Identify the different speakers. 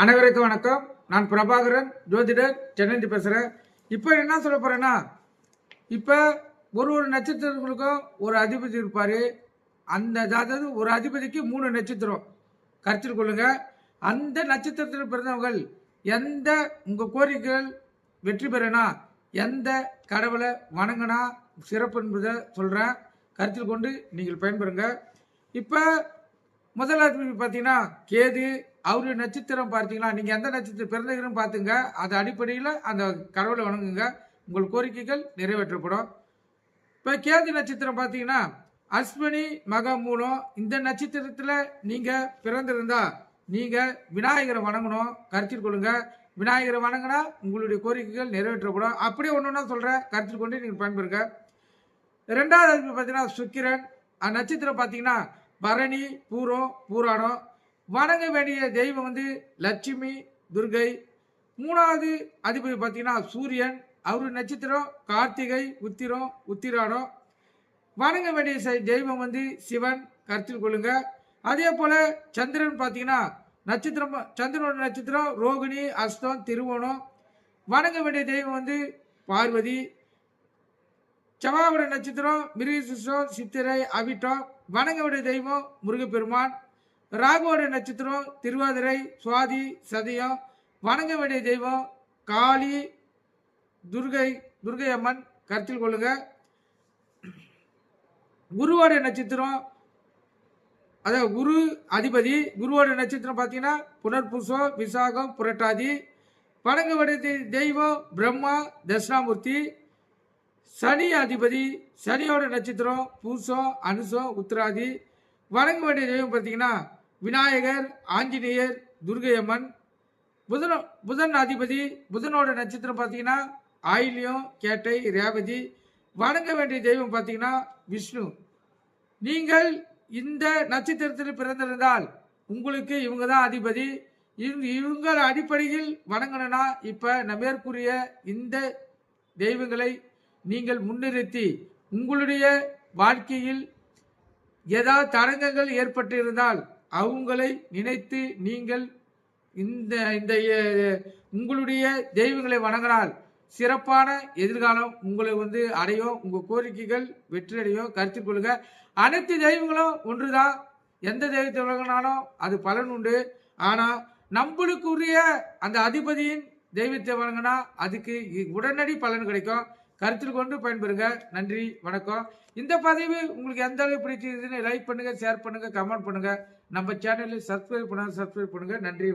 Speaker 1: அனைவருக்கும் வணக்கம். நான் பிரபாகரன், ஜோதிடர், சென்னை பேசுகிறேன். இப்போ என்ன சொல்ல போகிறேன்னா, இப்போ ஒரு நட்சத்திரங்களுக்கும் ஒரு அதிபதி இருப்பார். அதாவது ஒரு அதிபதிக்கு 3 நட்சத்திரம் கருத்தில் கொள்ளுங்க. அந்த நட்சத்திரத்தில் பிறந்தவர்கள் எந்த உங்கள் கோரிக்கைகள் வெற்றி பெறனா எந்த கடவுளை வணங்கினா சிறப்பு என்பதை சொல்கிறேன். கருத்தில் கொண்டு நீங்கள் பயன்பெறுங்க. இப்போ முதலாவது பார்த்தீங்கன்னா கேது. அவரு நட்சத்திரம் பார்த்தீங்கன்னா நீங்கள் எந்த நட்சத்திரம் பிறந்தீங்கன்னு பார்த்துங்க. அது அடிப்படையில் அந்த கடவுளை வணங்குங்க, உங்கள் கோரிக்கைகள் நிறைவேற்றப்படும். இப்போ கேது நட்சத்திரம் பார்த்தீங்கன்னா அஸ்வினி மக மூலம். இந்த நட்சத்திரத்தில் நீங்கள் பிறந்திருந்தா நீங்கள் விநாயகரை வணங்கணும், கருத்தில் கொள்ளுங்க. விநாயகரை வணங்கினா உங்களுடைய கோரிக்கைகள் நிறைவேற்றப்படும். அப்படியே ஒன்று ஒன்றா சொல்கிறேன், கருத்தில் கொண்டு நீங்கள் பயன்பெறுங்க. ரெண்டாவது பார்த்தீங்கன்னா சுக்கிரன். அந்த நட்சத்திரம் பார்த்தீங்கன்னா பரணி பூரம் பூராடம். வணங்க வேண்டிய தெய்வம் லட்சுமி துர்கை. மூணாவது அதிபதி பார்த்தீங்கன்னா சூரியன். அவரு நட்சத்திரம் கார்த்திகை உத்திரம் உத்திராடம். வணங்க வேண்டிய தெய்வம் சிவன், கருத்தில் கொள்ளுங்க. அதே போல சந்திரன் பார்த்தீங்கன்னா நட்சத்திரம், சந்திரனோட நட்சத்திரம் ரோகிணி அஸ்தம் திருவோணம். வணங்க வேண்டிய தெய்வம் பார்வதி. செவ்வாயோட நட்சத்திரம் மிருகசிஷம் சித்திரை அவிட்டம். வணங்க வேண்டிய தெய்வம் முருகப்பெருமான். ராகுவோட நட்சத்திரம் திருவாதிரை சுவாதி சதயம். வணங்க வேண்டிய தெய்வம் காளி துர்கை அம்மன், கருத்தில் கொள்ளுங்க. குருவோட நட்சத்திரம், அதாவது குரு அதிபதி. குருவோட நட்சத்திரம் பார்த்தீங்கன்னா புனர்பூசம் விசாகம் புரட்டாதி. வணங்க வேண்டிய தெய்வம் பிரம்மா தட்சிணாமூர்த்தி. சனி அதிபதி. சனியோட நட்சத்திரம் பூசம் அனுசம் உத்திராதி. வணங்க வேண்டிய தெய்வம் பார்த்தீங்கன்னா விநாயகர் ஆஞ்சநேயர் துர்கை அம்மன். புதன் அதிபதி. புதனோட நட்சத்திரம் பார்த்தீங்கன்னா ஆயில்யம் கேட்டை ரேவதி. வணங்க வேண்டிய தெய்வம் பார்த்தீங்கன்னா விஷ்ணு. நீங்கள் இந்த நட்சத்திரத்தில் பிறந்திருந்தால் உங்களுக்கு இவங்க தான் அதிபதி. இவங்க அடிப்படையில் வணங்கணும்னா இப்போ மேற்கூறிய இந்த தெய்வங்களை நீங்கள் முன்னிறுத்தி உங்களுடைய வாழ்க்கையில் ஏதாவது தடங்கங்கள் ஏற்பட்டு இருந்தால் அவங்களை நினைத்து நீங்கள் இந்த உங்களுடைய தெய்வங்களை வணங்கினால் சிறப்பான எதிர்காலம் உங்களை அடையும். உங்கள் கோரிக்கைகள் வெற்றி அடையும், கருத்தில் கொள்ளுங்க. அனைத்து தெய்வங்களும் ஒன்றுதான். எந்த தெய்வத்தை வணங்கினாலும் அது பலன் உண்டு. ஆனால் நம்மளுக்குரிய அந்த அதிபதியின் தெய்வத்தை வணங்கினா அதுக்கு உடனடி பலன் கிடைக்கும். கருத்தில் கொண்டு பயன்பெறுங்க. நன்றி, வணக்கம். இந்த பதிவு உங்களுக்கு எந்த அளவு பிடிச்சிருக்குன்னு லைக் பண்ணுங்க, ஷேர் பண்ணுங்க, கமெண்ட் பண்ணுங்க. நம்ம சேனலில் சப்ஸ்கிரைப் பண்ணுங்க. நன்றி.